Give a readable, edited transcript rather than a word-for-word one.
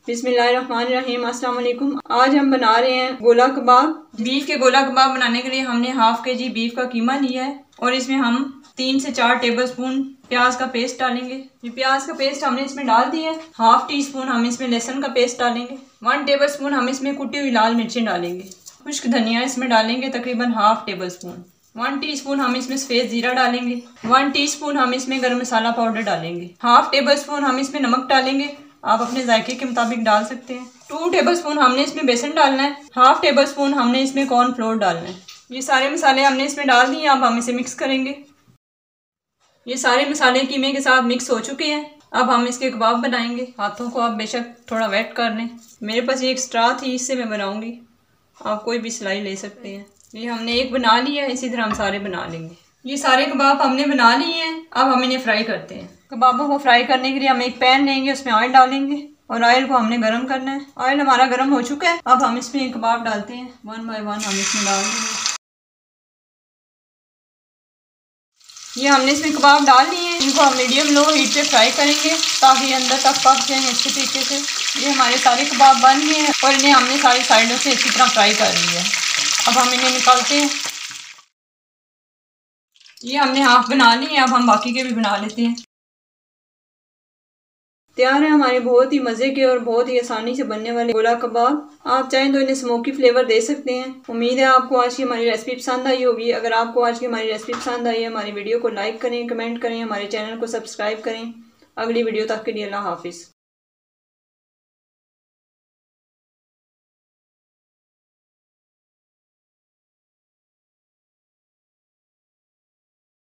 बिस्मिल्लाहिर्रहमानिर्रहीम। अस्सलाम वालेकुम। आज हम बना रहे हैं गोला कबाब। बीफ के गोला कबाब बनाने के लिए हमने हाफ के जी बीफ का कीमा लिया है और इसमें हम 3 से 4 टेबलस्पून प्याज का पेस्ट डालेंगे। ये प्याज का पेस्ट हमने इसमें डाल दिया है। हाफ टी स्पून हम इसमें लहसुन का पेस्ट डालेंगे। 1 टेबलस्पून हम इसमें कुटी हुई लाल मिर्चें डालेंगे। खुश्क धनिया इसमें डालेंगे तकरीबन हाफ टेबलस्पून। 1 टीस्पून हम इसमें सफेद जीरा डालेंगे। 1 टीस्पून हम इसमें गरम मसाला पाउडर डालेंगे। हाफ टेबलस्पून हम इसमें नमक डालेंगे, आप अपने जायके के मुताबिक डाल सकते हैं। 2 टेबलस्पून हमने इसमें बेसन डालना है। हाफ टेबलस्पून हमने इसमें कॉर्नफ्लोर डालना है। ये सारे मसाले हमने इसमें डाल दिए। अब हम इसे मिक्स करेंगे। ये सारे मसाले कीमे के साथ मिक्स हो चुके हैं। अब हम इसके कबाब बनाएंगे। हाथों को आप बेशक थोड़ा वेट कर लें। मेरे पास ये एक स्ट्रा थी, इससे मैं बनाऊंगी। आप कोई भी सिलाई ले सकते हैं। ये हमने एक बना लिया है, इसी तरह हम सारे बना लेंगे। ये सारे कबाब हमने बना लिए हैं। अब हम इन्हें फ्राई करते हैं। कबाबों को फ्राई करने के लिए हम एक पैन लेंगे, उसमें ऑयल डालेंगे और ऑयल को हमने गर्म करना है। ऑयल हमारा गर्म हो चुका है। अब हम इसमें कबाब डालते हैं। 1 बाय 1 हम इसमें डाल देंगे। ये हमने इसमें कबाब डाल लिए हैं। इनको हम मीडियम लो हीट पे फ्राई करेंगे ताकि अंदर तक पक जाएं अच्छे तरीके से। ये हमारे सारे कबाब बन गए हैं और इन्हें हमने सारी साइडों से अच्छी तरह फ्राई कर लिया है। अब हम इन्हें निकालते हैं। ये हमने हाफ बना ली है। अब हम बाकी के भी बना लेते हैं। तैयार है हमारे बहुत ही मज़े के और बहुत ही आसानी से बनने वाले गोला कबाब। आप चाहें तो इन्हें स्मोकी फ्लेवर दे सकते हैं। उम्मीद है आपको आज की हमारी रेसिपी पसंद आई होगी। अगर आपको आज की हमारी रेसिपी पसंद आई है, हमारी वीडियो को लाइक करें, कमेंट करें, हमारे चैनल को सब्सक्राइब करें। अगली वीडियो तक के लिए अल्लाह हाफिज़।